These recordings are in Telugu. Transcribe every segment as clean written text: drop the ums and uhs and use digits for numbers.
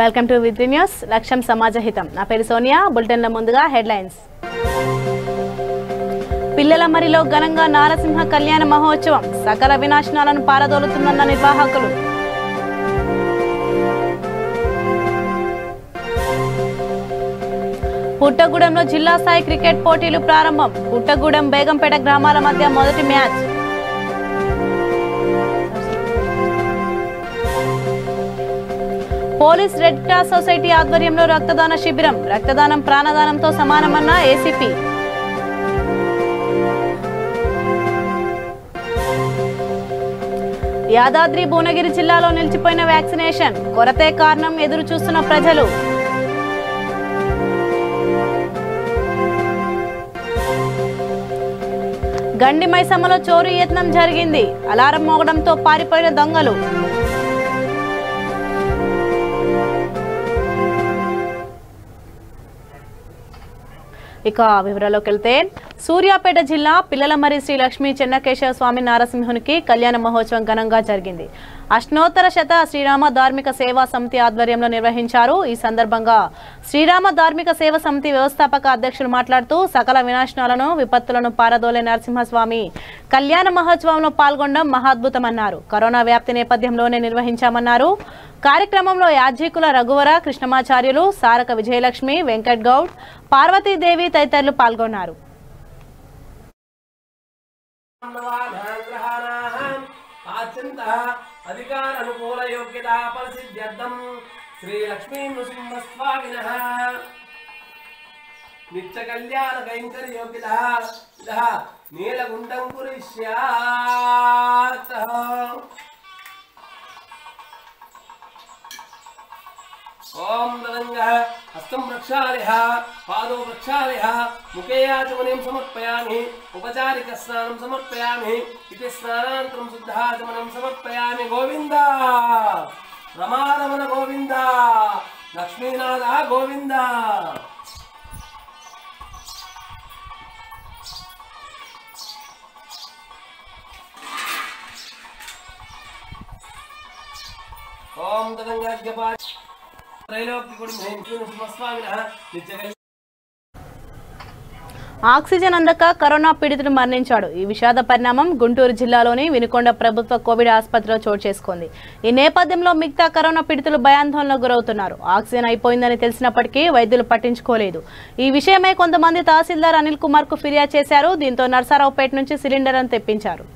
వెల్కమ్ టు విత్ న్యూస్ లక్ష్యం సమాజహితం. నా పేరు సోనియా. బులెటిన్ల ముందుగా హెడ్లైన్స్. పిల్లల మరిలో ఘనంగా నారసింహ కళ్యాణ మహోత్సవం, సకల వినాశనాలను పారదోలుతుందన్న నిర్వాహకులు. పుట్టగూడెంలో జిల్లా స్థాయి క్రికెట్ పోటీలు ప్రారంభం. పుట్టగూడెం బేగంపేట గ్రామాల మధ్య మొదటి match. Police red cross society ఆధ్వర్యంలో రక్తదాన శిబిరం. రక్తదానం ప్రాణదానంతో సమానమన్న ఏసీపీ. యాదాద్రి భువనగిరి జిల్లాలో నిలిచిపోయిన వ్యాక్సినేషన్, కొరతే కారణం ఎదురు చూస్తున్న ప్రజలు. గండి మైసమ్మలో చోరీ యత్నం జరిగింది. అలారం మోగడంతో పారిపోయిన దొంగలు. ఇక వివరాల్లోకి వెళ్తే, సూర్యాపేట జిల్లా పిల్లలమర్రి శ్రీ లక్ష్మీ చెన్నకేశవ స్వామి నారసింహునికి కళ్యాణ మహోత్సవం ఘనంగా జరిగింది. అష్టోత్తర శత శ్రీరామ ధార్మిక సేవా సమితి ఆధ్వర్యంలో నిర్వహించారు. ఈ సందర్భంగా శ్రీరామ ధార్మిక సేవ సమితి వ్యవస్థాపక అధ్యక్షులు మాట్లాడుతూ, సకల వినాశనాలను విపత్తులను పారదోలే నరసింహస్వామి కళ్యాణ మహోత్సవంలో పాల్గొనడం మహాద్భుతమన్నారు. కరోనా వ్యాప్తి నేపథ్యంలోనే నిర్వహించామన్నారు. కార్యక్రమంలో యాజ్ఞికుల రఘువర, కృష్ణమాచార్యులు, సారక విజయలక్ష్మి, వెంకట్ గౌడ్, పార్వతీదేవి తదితరులు పాల్గొన్నారు. అధికార అనుకూల యోగ్యత పరిసిద్ధ్యర్థం శ్రీ లక్ష్మీ నృసింహస్వామినః నిత్య కళ్యాణ కైంకర్య యోగ్యత నీలగుండం కురిష్యాత్. ఓం తదంగః హస్తం ప్రక్షాళయ పాదో ప్రక్షాళయ ముఖే ఆచమనం సమర్పయామి ఉపచారిక స్నానం సమర్పయామి ఇది స్నానానంతరం శుద్ధాచమనం సమర్పయామి. గోవింద రమారమణ గోవింద లక్ష్మీనాథ గోవింద. ఓం తదంగ ఆక్సిజన్ అందక కరోనా పీడితుడు మరణించాడు. ఈ విషాద పరిణామం గుంటూరు జిల్లాలోని వినుకొండ ప్రభుత్వ కోవిడ్ ఆసుపత్రిలో చోటు చేసుకుంది. ఈ నేపథ్యంలో మిగతా కరోనా పీడితులు భయాందోళనకు గురవుతున్నారు. ఆక్సిజన్ అయిపోయిందని తెలిసినప్పటికీ వైద్యులు పట్టించుకోలేదు. ఈ విషయమై కొంతమంది తహసీల్దార్ అనిల్ కుమార్ కు ఫిర్యాదు చేశారు. దీంతో నర్సారావుపేట నుంచి సిలిండర్ అని తెప్పించారు.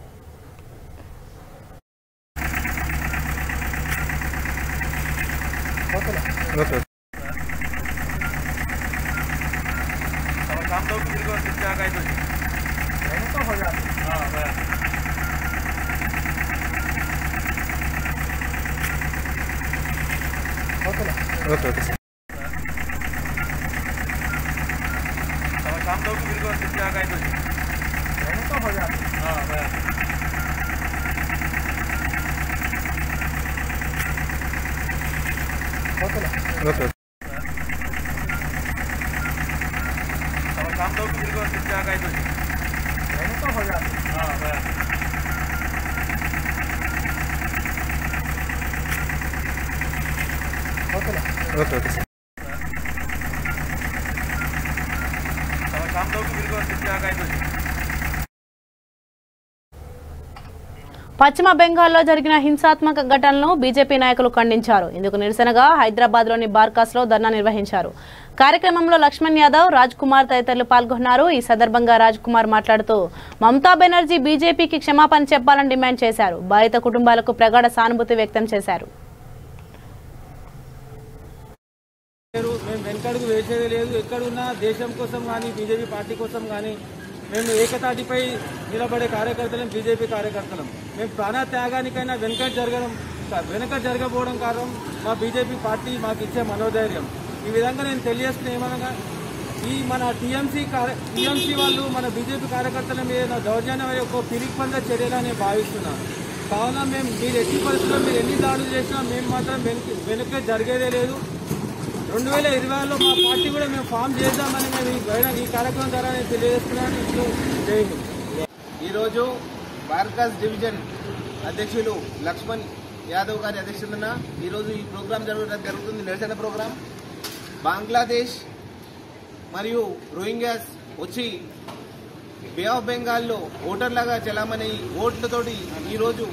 పశ్చిమ బెంగాల్లో జరిగిన హింసాత్మక ఘటనలను బీజేపీ నాయకులు ఖండించారు. ఇందుకు నిరసనగా హైదరాబాద్లోని బార్కాస్లో ధర్నా నిర్వహించారు. కార్యక్రమంలో లక్ష్మణ్ యాదవ్, రాజ్ కుమార్ తదితరులు పాల్గొన్నారు. ఈ సందర్భంగా రాజ్ కుమార్ మాట్లాడుతూ, మమతా బెనర్జీ బీజేపీకి క్షమాపణ చెప్పాలని డిమాండ్ చేశారు. బాధిత కుటుంబాలకు ప్రగాఢ సానుభూతి వ్యక్తం చేశారు. మేము వెనకడుగు వేసేది లేదు. ఎక్కడున్నా దేశం కోసం కానీ బీజేపీ పార్టీ కోసం కానీ మేము ఏకతాటిపై నిలబడే కార్యకర్తలం, బీజేపీ కార్యకర్తలం. మేము ప్రాణత్యాగానికైనా వెనక జరగబోవడం కారణం మా బీజేపీ పార్టీ మాకు ఇచ్చే మనోధైర్యం. ఈ విధంగా నేను తెలియజేస్తున్న ఏమనగా, ఈ మన టీఎంసీ వాళ్ళు మన బీజేపీ కార్యకర్తల మీద దౌర్జన్యం ఒక పిరికిపంద చర్యగా నేను భావిస్తున్నాను. కావున మేము మీరు ఎట్టి పరిస్థితుల్లో మీరు ఎన్ని దాడులు చేసినా మేము మాత్రం వెనక జరిగేదే లేదు. 2020లో మా పార్టీ కూడా మేము ఫామ్ చేద్దామని మేము ఈ కార్యక్రమం ద్వారా నేను తెలియజేస్తున్నాను. జై హింద్. ఈరోజు బార్కాస్ డివిజన్ అధ్యక్షులు లక్ష్మణ్ యాదవ్ గారి అధ్యక్షతన ఈరోజు ఈ ప్రోగ్రాం జరుగుతుంది. నిరసన ప్రోగ్రాం. బంగ్లాదేశ్ మరియు రోహింగ్యాస్ వచ్చి బే ఆఫ్ బెంగాల్లో ఓటర్లాగా చలామణి ఓట్లతోటి ఈరోజు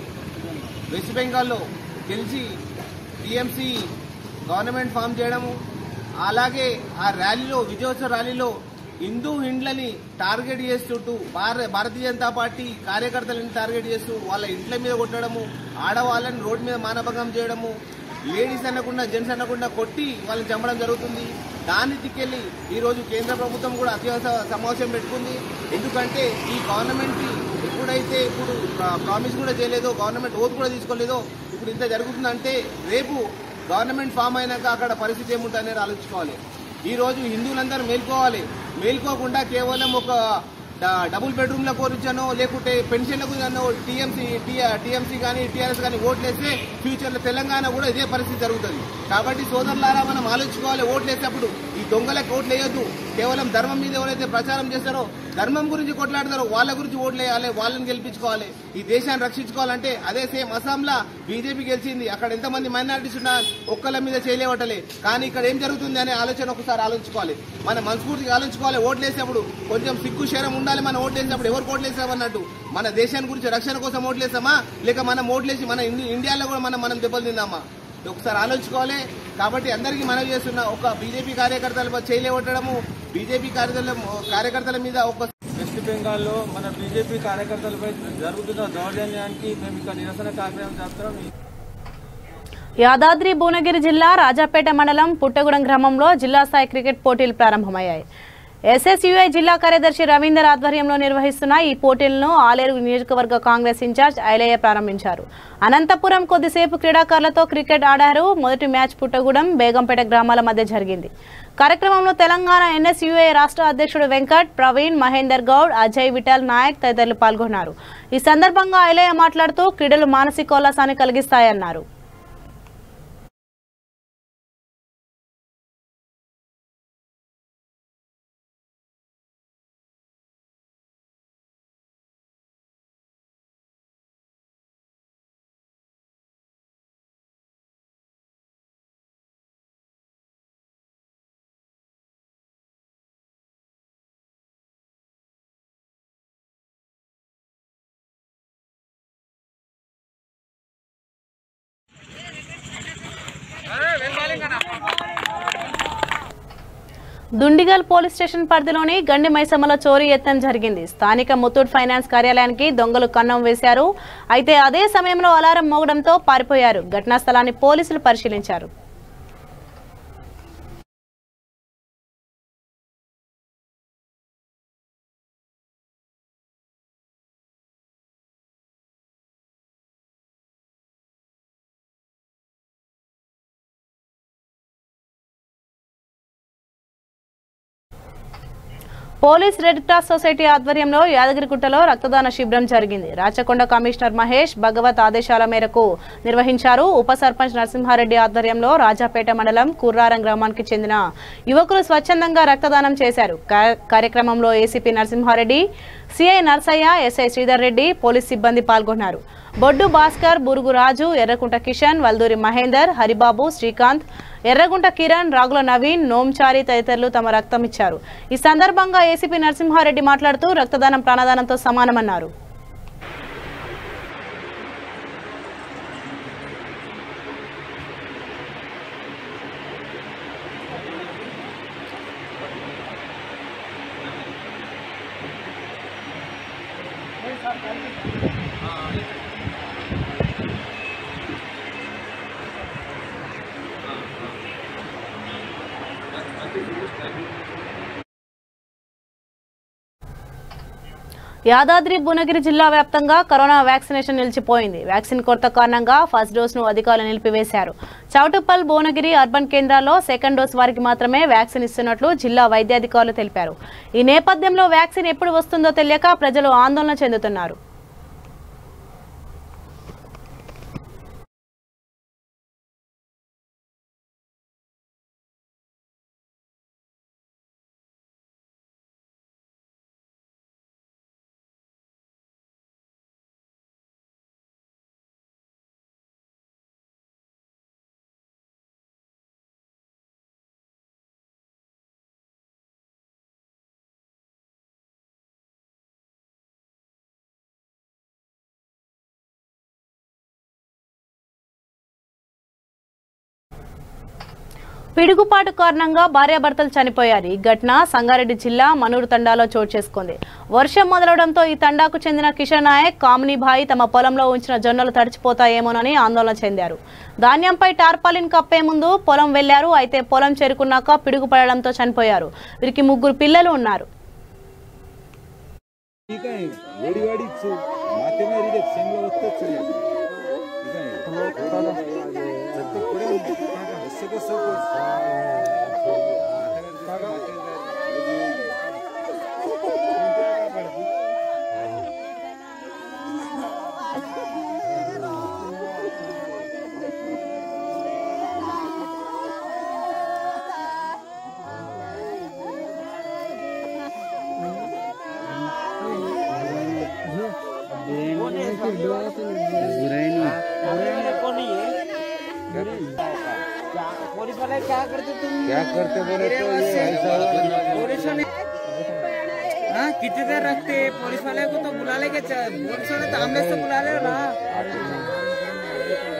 వెస్ట్ బెంగాల్లో గెలిచి టీఎంసీ గవర్నమెంట్ ఫామ్ చేయడము, అలాగే ఆ ర్యాలీలో విజయోత్సవ ర్యాలీలో హిందూ ఇండ్లని టార్గెట్ చేస్తుంటూ భారతీయ జనతా పార్టీ కార్యకర్తలని టార్గెట్ చేస్తూ వాళ్ళ ఇంట్ల మీద కొట్టడము, ఆడవాళ్ళని రోడ్డు మీద మానభంగం చేయడము, లేడీస్ అనకుండా జెంట్స్ అనకుండా కొట్టి వాళ్ళని చంపడం జరుగుతుంది. దాన్ని దిక్కెళ్లి ఈరోజు కేంద్ర ప్రభుత్వం కూడా అత్యవసర సమావేశం పెట్టుకుంది. ఎందుకంటే ఈ గవర్నమెంట్ ఎప్పుడైతే ఇప్పుడు ప్రామిస్ కూడా చేయలేదో, గవర్నమెంట్ ఓత్ కూడా తీసుకోలేదో, ఇప్పుడు ఇంత జరుగుతుందంటే రేపు గవర్నమెంట్ ఫామ్ అయినాక అక్కడ పరిస్థితి ఏముంటుందనేది ఆలోచించుకోవాలి. ఈ రోజు హిందువులందరూ మేల్కోవాలి. మేల్కోకుండా కేవలం ఒక డబుల్ బెడ్రూమ్ల కోరించానో లేకుంటే పెన్షన్లకు టీఎంసీ కానీ టీఆర్ఎస్ కానీ ఓట్లేస్తే ఫ్యూచర్లో తెలంగాణ కూడా ఇదే పరిస్థితి జరుగుతుంది. కాబట్టి సోదరులారా మనం ఆలోచించుకోవాలి. ఓట్లేసేటప్పుడు ఈ దొంగలకు ఓట్లు వేయొద్దు. కేవలం ధర్మం మీద ఎవరైతే ప్రచారం చేస్తారో, ధర్మం గురించి కొట్లాడతారో వాళ్ళ గురించి ఓట్లు వేయాలి, వాళ్ళని గెలిపించుకోవాలి. ఈ దేశాన్ని రక్షించుకోవాలంటే అదే సేమ్ అస్సాంలో బీజేపీ గెలిచింది. అక్కడ ఎంతమంది మైనారిటీస్ ఉన్నా ఒక్కళ్ళ మీద చేయలేవటలే. కానీ ఇక్కడ ఏం జరుగుతుంది అనే ఆలోచన ఒకసారి ఆలోచించుకోవాలి. మన మనస్ఫూర్తిగా ఆలోచించుకోవాలి. ఓట్లేసేప్పుడు కొంచెం సిగ్గు శరం ఉండాలి. మనం ఓట్లేసినప్పుడు ఎవరికి ఓట్లేసామన్నట్టు మన దేశాన్ని గురించి రక్షణ కోసం ఓట్లేసామా, లేక మనం ఓట్లేసి మన ఇండియాలో కూడా మనం దెబ్బలు తిందామా, ఒకసారి ఆలోచించుకోవాలి. కాబట్టి అందరికీ మనవి చేస్తున్నా, ఒక బీజేపీ కార్యకర్తల చేయలేవట్టడము, బీజేపీ కార్యకర్తల మీద ఒక వెస్ట్ బెంగాల్లో మన బీజేపీ కార్యకర్తలపై జరుగుతున్న దౌర్జన్యానికి మేము ఇక్కడ నిరసన కార్యక్రమం చేస్తున్నాం. యాదాద్రి భువనగిరి జిల్లా రాజాపేట మండలం పుట్టగూడెం గ్రామంలో జిల్లా స్థాయి క్రికెట్ పోటీలు ప్రారంభమయ్యాయి. ఎస్ఎస్యుఐ జిల్లా కార్యదర్శి రవీందర్ ఆధ్వర్యంలో నిర్వహిస్తున్న ఈ పోటీలను ఆలేరు నియోజకవర్గ కాంగ్రెస్ ఇన్ఛార్జ్ ఐలయ్య ప్రారంభించారు. అనంతపురం కొద్దిసేపు క్రీడాకారులతో క్రికెట్ ఆడారు. మొదటి మ్యాచ్ పుట్టగూడెం, బేగంపేట గ్రామాల మధ్య జరిగింది. కార్యక్రమంలో తెలంగాణ ఎన్ఎస్యుఐ రాష్ట్ర అధ్యక్షుడు వెంకట్, ప్రవీణ్, మహేందర్ గౌడ్, అజయ్, విఠల్ నాయక్ తదితరులు పాల్గొన్నారు. ఈ సందర్భంగా ఐలయ్య మాట్లాడుతూ క్రీడలు మానసికోల్లాసాన్ని కలిగిస్తాయన్నారు. దుండిగల్ పోలీస్ స్టేషన్ పరిధిలోని గండి మైసమ్మలో చోరీ యత్నం జరిగింది. స్థానిక ముత్తూట్ ఫైనాన్స్ కార్యాలయానికి దొంగలు కన్నం వేశారు. అయితే అదే సమయంలో అలారం మోగడంతో పారిపోయారు. ఘటనా స్థలాన్ని పోలీసులు పరిశీలించారు. పోలీస్ రెడ్ క్రాస్ సొసైటీ ఆధ్వర్యంలో యాదగిరిగుట్టలో రక్తదాన శిబిరం జరిగింది. రాచకొండ కమిషనర్ మహేష్ భగవత్ ఆదేశాల మేరకు నిర్వహించారు. ఉప సర్పంచ్ నరసింహారెడ్డి ఆధ్వర్యంలో రాజాపేట మండలం కుర్రారం గ్రామానికి చెందిన యువకులు స్వచ్ఛందంగా రక్తదానం చేశారు. కార్యక్రమంలో ACP Narasimha Reddy, CI Narsaiah, SI Sridhar Reddy, police సిబ్బంది పాల్గొన్నారు. బొడ్డు భాస్కర్, బురుగు రాజు, ఎర్రకుంట కిషన్, వల్దూరి మహేందర్, హరిబాబు, శ్రీకాంత్, ఎర్రగుంట కిరణ్, రాగుల నవీన్, నోంచారి తదితరులు తమ రక్తం ఇచ్చారు. ఈ సందర్భంగా ఏసీపీ నరసింహారెడ్డి మాట్లాడుతూ రక్తదానం ప్రాణదానంతో సమానమన్నారు. యాదాద్రి భువనగిరి జిల్లా వ్యాప్తంగా కరోనా వ్యాక్సినేషన్ నిలిచిపోయింది. వ్యాక్సిన్ కొరత కారణంగా ఫస్ట్ డోస్ ను అధికారులు నిలిపివేశారు. చౌటుప్పల్, భువనగిరి అర్బన్ కేంద్రాల్లో సెకండ్ డోస్ వారికి మాత్రమే వ్యాక్సిన్ ఇస్తున్నట్లు జిల్లా వైద్యాధికారులు తెలిపారు. ఈ నేపథ్యంలో వ్యాక్సిన్ ఎప్పుడు వస్తుందో తెలియక ప్రజలు ఆందోళన చెందుతున్నారు. పిడుగుపాటు కారణంగా భార్యాభర్తలు చనిపోయారు. ఈ ఘటన సంగారెడ్డి జిల్లా మనూరు తండాలో చోటు చేసుకుంది. వర్షం మొదలవడంతో ఈ తండాకు చెందిన కిషన్ నాయక్, కామినీభాయి తమ పొలంలో ఉంచిన జొన్నలు తడిచిపోతాయేమోనని ఆందోళన చెందారు. ధాన్యంపై టార్పాలిన్ కప్పే ముందు పొలం వెళ్లారు. అయితే పొలం చేరుకున్నాక పిడుగు పడడంతో చనిపోయారు. వీరికి 3 పిల్లలు ఉన్నారు. पुलिस वाले क्या करते तुम? क्या करते बोले तो पुलिस वाले हाँ कितने देर रखते? पुलिस वाले को तो बुला ले के पुलिस वाले तो हमने से बुला ले ना।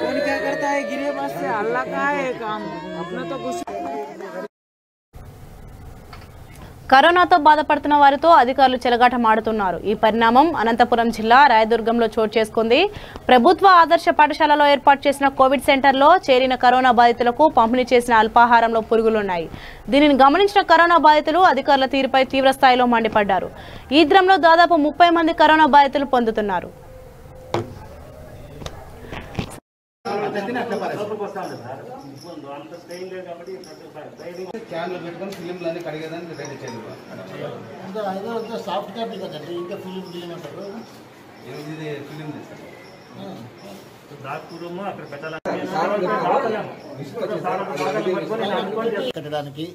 कौन क्या करता है गिरे बस से? अल्लाह का है काम, अपना तो कुछ. కరోనాతో బాధపడుతున్న వారితో అధికారులు చెలగాటమాడుతున్నారు. ఈ పరిణామం అనంతపురం జిల్లా రాయదుర్గంలో చోటు చేసుకుంది. ప్రభుత్వ ఆదర్శ పాఠశాలలో ఏర్పాటు చేసిన కోవిడ్ సెంటర్లో చేరిన కరోనా బాధితులకు పంపిణీ చేసిన అల్పాహారంలో పురుగులున్నాయి. దీనిని గమనించిన కరోనా బాధితులు అధికారుల తీరుపై తీవ్ర స్థాయిలో మండిపడ్డారు. ఈ ద్రంలో దాదాపు 30 మంది కరోనా బాధితులు పొందుతున్నారు. సాఫ్ట్ కాపీ కదండి, ఇంకా ఫిలిం అంటారు. కట్టడానికి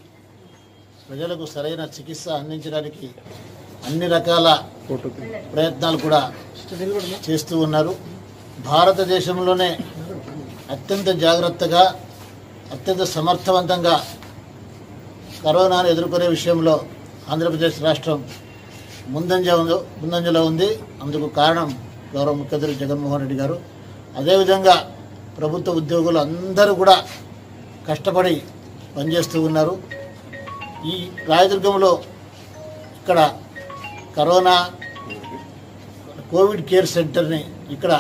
ప్రజలకు సరైన చికిత్స అందించడానికి అన్ని రకాల ప్రయత్నాలు కూడా చేస్తూ ఉన్నారు. భారతదేశంలోనే అత్యంత జాగ్రత్తగా, అత్యంత సమర్థవంతంగా కరోనాను ఎదుర్కొనే విషయంలో ఆంధ్రప్రదేశ్ రాష్ట్రం ముందంజలో ఉంది. అందుకు కారణం గౌరవ ముఖ్యమంత్రి జగన్మోహన్ రెడ్డి గారు. అదేవిధంగా ప్రభుత్వ ఉద్యోగులు అందరూ కూడా కష్టపడి పనిచేస్తూ ఉన్నారు. ఈ రాయదుర్గంలో ఇక్కడ కోవిడ్ కేర్ సెంటర్ని ఇక్కడ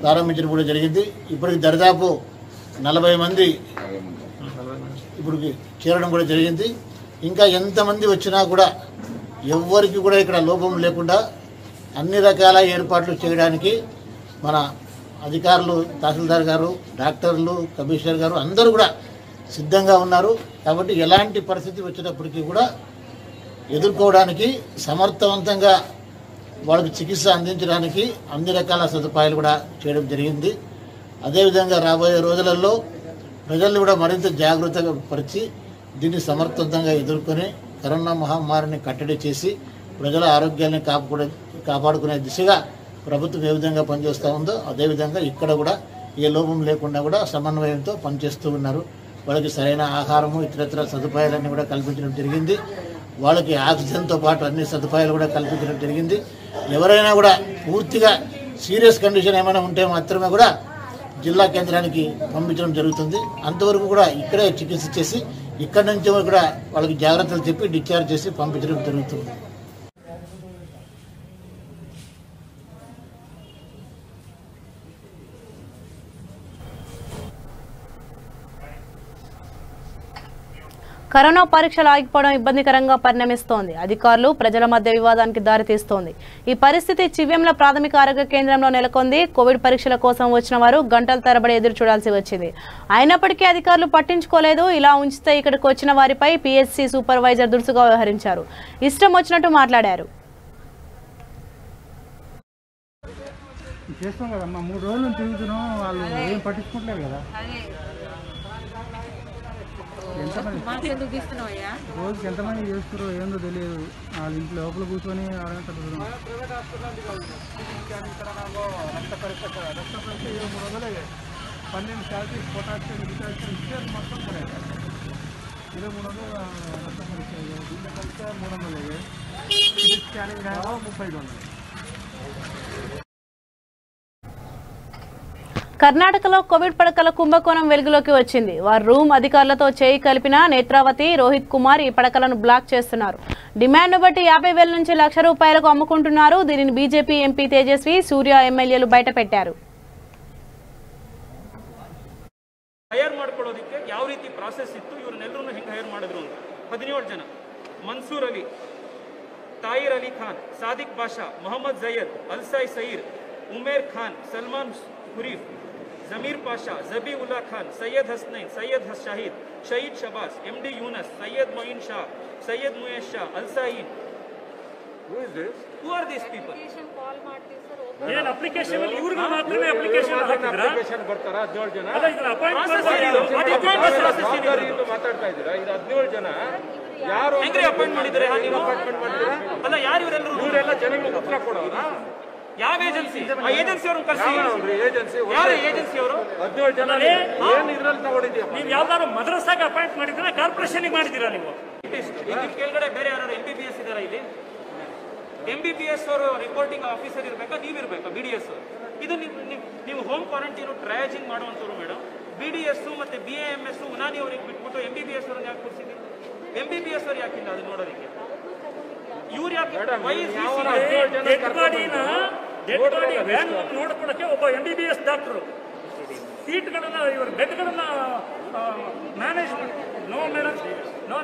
ప్రారంభించడం కూడా జరిగింది. ఇప్పటికి దరిదాపు 40 మంది ఇప్పటికి చేరడం కూడా జరిగింది. ఇంకా ఎంతమంది వచ్చినా కూడా ఎవ్వరికి కూడా ఇక్కడ లోపం లేకుండా అన్ని రకాల ఏర్పాట్లు చేయడానికి మన అధికారులు, తహసీల్దార్ గారు, డాక్టర్లు, కమిషనర్ గారు అందరూ కూడా సిద్ధంగా ఉన్నారు. కాబట్టి ఎలాంటి పరిస్థితి వచ్చినప్పటికీ కూడా ఎదుర్కోవడానికి సమర్థవంతంగా వాళ్ళకి చికిత్స అందించడానికి అన్ని రకాల సదుపాయాలు కూడా చేయడం జరిగింది. అదేవిధంగా రాబోయే రోజులలో ప్రజల్ని కూడా మరింత జాగృతగా పరిచి దీన్ని సమర్థవంతంగా ఎదుర్కొని కరోనా మహమ్మారిని కట్టడి చేసి ప్రజల ఆరోగ్యాన్ని కాపాడుకునే దిశగా ప్రభుత్వం ఏ విధంగా పనిచేస్తూ ఉందో అదేవిధంగా ఇక్కడ కూడా ఏ లోపం లేకుండా కూడా సమన్వయంతో పనిచేస్తూ ఉన్నారు. వాళ్ళకి సరైన ఆహారము, ఇతరత్ర సదుపాయాలన్నీ కూడా కల్పించడం జరిగింది. వాళ్ళకి ఆక్సిజన్తో పాటు అన్ని సదుపాయాలు కూడా కల్పించడం జరిగింది. ఎవరైనా కూడా పూర్తిగా సీరియస్ కండిషన్ ఏమైనా ఉంటే మాత్రమే కూడా జిల్లా కేంద్రానికి పంపించడం జరుగుతుంది. అంతవరకు కూడా ఇక్కడే చికిత్స చేసి ఇక్కడి నుంచి కూడా వాళ్ళకి జాగ్రత్తలు చెప్పి డిశ్చార్జ్ చేసి పంపించడం జరుగుతుంది. కరోనా పరీక్షలు ఆగిపోవడం ఇబ్బందికరంగా పరిణమిస్తోంది. అధికారులు ప్రజల మధ్య వివాదానికి దారితీస్తోంది. ఈ పరిస్థితి చివ్యంల ప్రాథమిక ఆరోగ్య కేంద్రంలో నెలకొంది. కోవిడ్ పరీక్షల కోసం వచ్చిన వారు గంటల తరబడి ఎదురు చూడాల్సి వచ్చింది. అయినప్పటికీ అధికారులు పట్టించుకోలేదు. ఇలా ఉంచితే ఇక్కడికి వచ్చిన వారిపై పిహెచ్సి సూపర్వైజర్ దురుసుగా వ్యవహరించారు. ఇష్టం వచ్చినట్టు మాట్లాడారు. చేస్తాం కదమ్మా, 3 రోజులు తిరుగుతున్నాం, వాళ్ళు ఏం పట్టించుకుంటలేరు కదా. రోజుకి ఎంతమంది చేస్తారో ఏందో తెలియదు. వాళ్ళ ఇంట్లో లోపల కూర్చొని రక్త పరీక్ష 23 రోజులు 12 శాతం పొటాషియం మొత్తం 23 రోజులు రక్త పరీక్ష, దీంట్లో కలిస్తే 300 స్కానింగ్ 35 ఉంది. కర్ణాటకలో కోవిడ్ పడకల కుంభకోణం వెలుగులోకి వచ్చింది. వారు రూమ్ అధికారులతో చేయి కలిపిన నేత్రావతి, రోహిత్ కుమార్ ఈ పడకలను బ్లాక్ చేస్తున్నారు. డిమాండ్ను బట్టి 50,000 నుంచి ₹1,00,000 అమ్ముకుంటున్నారు. దీనిని బీజేపీ ఎంపీ తేజస్వి, సూర్య ఎమ్మెల్యేలు బయటపెట్టారు. ಹೈರ್ ಮಾಡ್ಕೊಳ್ಳೋದಕ್ಕೆ ಯಾವ ರೀತಿ ಪ್ರಾಸೆಸ್ ಇತ್ತು, ಇವರು ಎಲ್ಲರನ್ನು ಹೆಂಗೆ ಹೈರ್ ಮಾಡಿದ್ರು ಅಂತ 17 ಜನ: Mansoor Ali, Tahir Ali Khan, Sadiq Basha, Mohammed Jayad, Alsai Sayeer, Umair Khan, Salman Hurif, Zameer Pasha, Zabi Ulla Khan, Syed Hasnain, Syed Shahid, Shaheed Shahbaz, MD Yunus, Syed Moin Shah, Syed Muyesh Shah, Alsain. Who are these people? ಏನು ಅಪ್ಲಿಕೇಶನ್ ಅಲ್ಲಿ ಇವ್ರಿಗೆ ಮಾತ್ರನೇ ಅಪ್ಲಿಕೇಶನ್ ಹಾಕಿದ್ರಾ? ಬರ್ತಾರಾ 17 ಜನ? ಅಲ್ಲ ಇದನ್ನ ಅಪಾಯಿಂಟ್ಮೆಂಟ್ ಮಾತಾಡ್ತಾ ಇದ್ದೀರಾ? ಇದು 17 ಜನ ಯಾರು ಹೆಂಗ್ರಿ ಅಪಾಯಿಂಟ್ ಮಾಡಿದ್ರೆ? ನೀವು ಅಪಾಯಿಂಟ್ಮೆಂಟ್ ಮಾಡಿದ್ರೆ ಅಲ್ಲ, ಯಾರು ಇವರೆಲ್ಲರೂ? ಇವರೆಲ್ಲ ಜನಗಳಿಗೆ ಉತ್ತರ ಕೊಡೋರಾ? ಯಾವ ಏಜೆನ್ಸಿ? ಆ ಏಜೆನ್ಸಿ ಅವರು ಕರ್ಸಿ. ಏಜೆನ್ಸಿ ಯಾರು? ಏಜೆನ್ಸಿ ಅವರು 17 ಜನ ಏನು ಇದ್ರಲ್ಲಿ ತಗೊಂಡಿದ್ದೀಯಾ? ನೀವು ಯಾವ್ದಾದ್ರು ಮದ್ರಸಾಗೆ ಅಪಾಯಿಂಟ್ ಮಾಡಿದ್ರೆ ಕಾರ್ಪೊರೇಷನ್ಗೆ ಮಾಡಿದ್ದೀರಾ ನೀವು? ಈಗ ಕೆಳಗಡೆ ಬೇರೆ ಯಾರು MBBS ಇದಾರಾ ಇಲ್ಲಿ? MBBS ಅವರು ರಿಪೋರ್ಟಿಂಗ್ ಆಫೀಸರ್ ಇರಬೇಕಾ, ನೀವಿರ್ಬೇಕಾ BDS? ಇದು ನೀವು home quarantine triaging ಮಾಡುವಂಥವ್ರು madam. BDS ಮತ್ತೆ BAMS ಉನಾನಿ ಅವ್ರಿಗೆ ಬಿಟ್ಬಿಟ್ಟು MBBS ಅವ್ರನ್ನ ಯಾಕೆ ಕೂರಿಸಿದ್ರಿ? MBBS ಅವ್ರು ಯಾಕಿಲ್ಲ ಅದು ನೋಡೋದಕ್ಕೆ? ಇವ್ರು ಯಾಕೆ ಡೆಡ್ ಬಾಡಿನ ನೋಡ್ಕೊಳಕ್ಕೆ ಒಬ್ಬ MBBS ಡಾಕ್ಟರು ಸೀಟ್ಗಳನ್ನ ಇವರು ಬೆಡ್ಗಳನ್ನ manage no madam, no.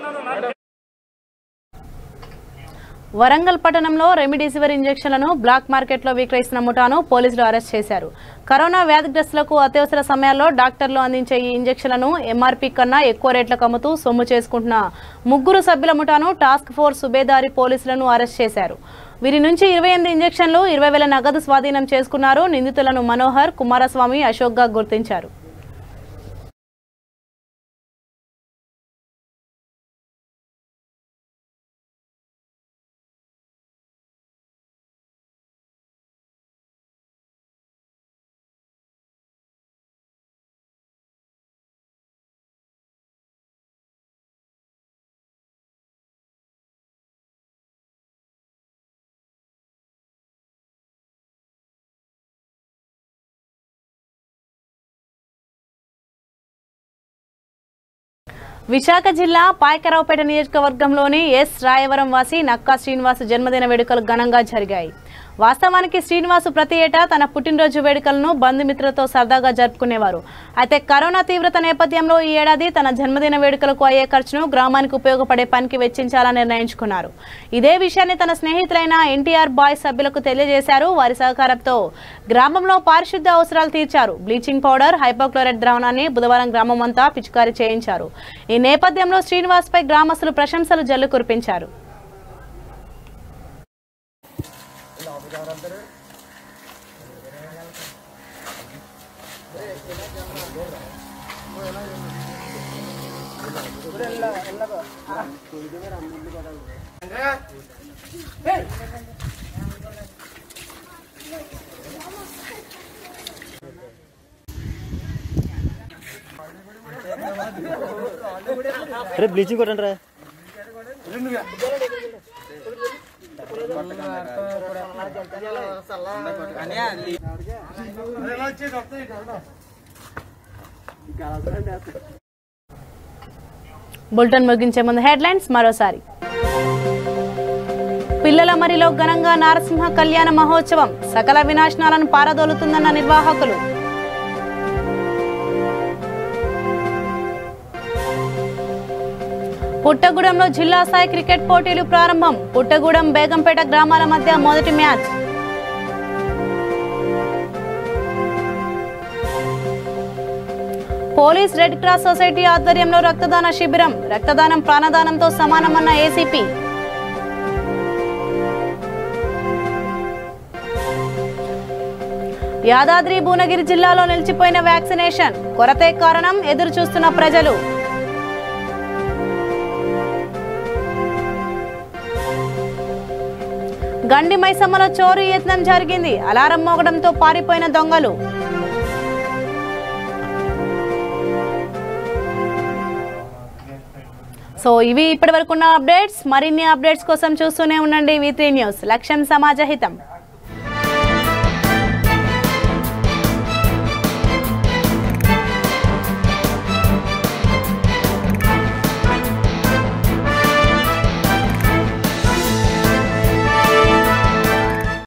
Warangal పట్టణంలో రెమిడిసివిర్ ఇంజెక్షన్లను బ్లాక్ మార్కెట్లో విక్రయిస్తున్న ముఠాను పోలీసులు అరెస్ట్ చేశారు. కరోనా వ్యాధిగ్రస్తులకు అత్యవసర సమయాల్లో డాక్టర్లు అందించే ఈ ఇంజెక్షన్లను MRP కన్నా ఎక్కువ రేట్లకు అమ్ముతూ సొమ్ము చేసుకుంటున్న 3 సభ్యుల ముఠాను టాస్క్ ఫోర్స్ సుబేదారి పోలీసులను అరెస్ట్ చేశారు. వీరి నుంచి 28 ఇంజెక్షన్లు, 20,000 నగదు స్వాధీనం చేసుకున్నారు. నిందితులను మనోహర్, కుమారస్వామి, అశోక్గా గుర్తించారు. విశాఖ జిల్లా పాయకరావుపేట నియోజకవర్గంలోని ఎస్ రాయవరం వాసి నక్కా శ్రీనివాస్ జన్మదిన వేడుకలు ఘనంగా జరిగాయి. వాస్తవానికి శ్రీనివాసు ప్రతి ఏటా తన పుట్టినరోజు వేడుకలను బంధుమిత్రులతో సరదాగా జరుపుకునేవారు. అయితే కరోనా తీవ్రత నేపథ్యంలో ఈ ఏడాది తన జన్మదిన వేడుకలకు అయ్యే ఖర్చును గ్రామానికి ఉపయోగపడే పనికి వెచ్చించాలని నిర్ణయించుకున్నారు. ఇదే విషయాన్ని తన స్నేహితులైన NTR బాయ్స్ సభ్యులకు తెలియజేశారు. వారి సహకారంతో గ్రామంలో పారిశుద్ధ అవసరాలు తీర్చారు. బ్లీచింగ్ పౌడర్, హైపోక్లోరైడ్ ద్రావణాన్ని బుధవారం గ్రామం అంతా పిచికారీ చేయించారు. ఈ నేపథ్యంలో శ్రీనివాస్ పై గ్రామస్తులు ప్రశంసలు జల్లు కురిపించారు. अरे ब्लीचिंग కొట్టండి రా బులెటిన్ ముగించే ముందు హెడ్లైన్స్ మరోసారి. పిల్లల మరిలో ఘనంగా నారసింహ కళ్యాణ మహోత్సవం, సకల వినాశనాలను పారదోలుతుందన్న నిర్వాహకులు. పుట్టగూడెంలో జిల్లా స్థాయి క్రికెట్ పోటీలు ప్రారంభం. పుట్టగూడెం, బేగంపేట గ్రామాల మధ్య మొదటి match. Police red cross society ఆధ్వర్యంలో రక్తదాన శిబిరం. రక్తదానం ప్రాణదానంతో సమానమన్న ఏసీపీ. యాదాద్రి భువనగిరి జిల్లాలో నిలిచిపోయిన వ్యాక్సినేషన్, కొరతే కారణం ఎదురు చూస్తున్న ప్రజలు. గండి మైసమ్మలో చోరీ యత్నం జరిగింది. అలారం మోగడంతో పారిపోయిన దొంగలు. సో ఇవి ఇప్పటి వరకు ఉన్న అప్డేట్స్. మరిన్ని అప్డేట్స్ కోసం చూస్తూనే ఉండండి V3 న్యూస్. లక్ష్యం సమాజ హితం.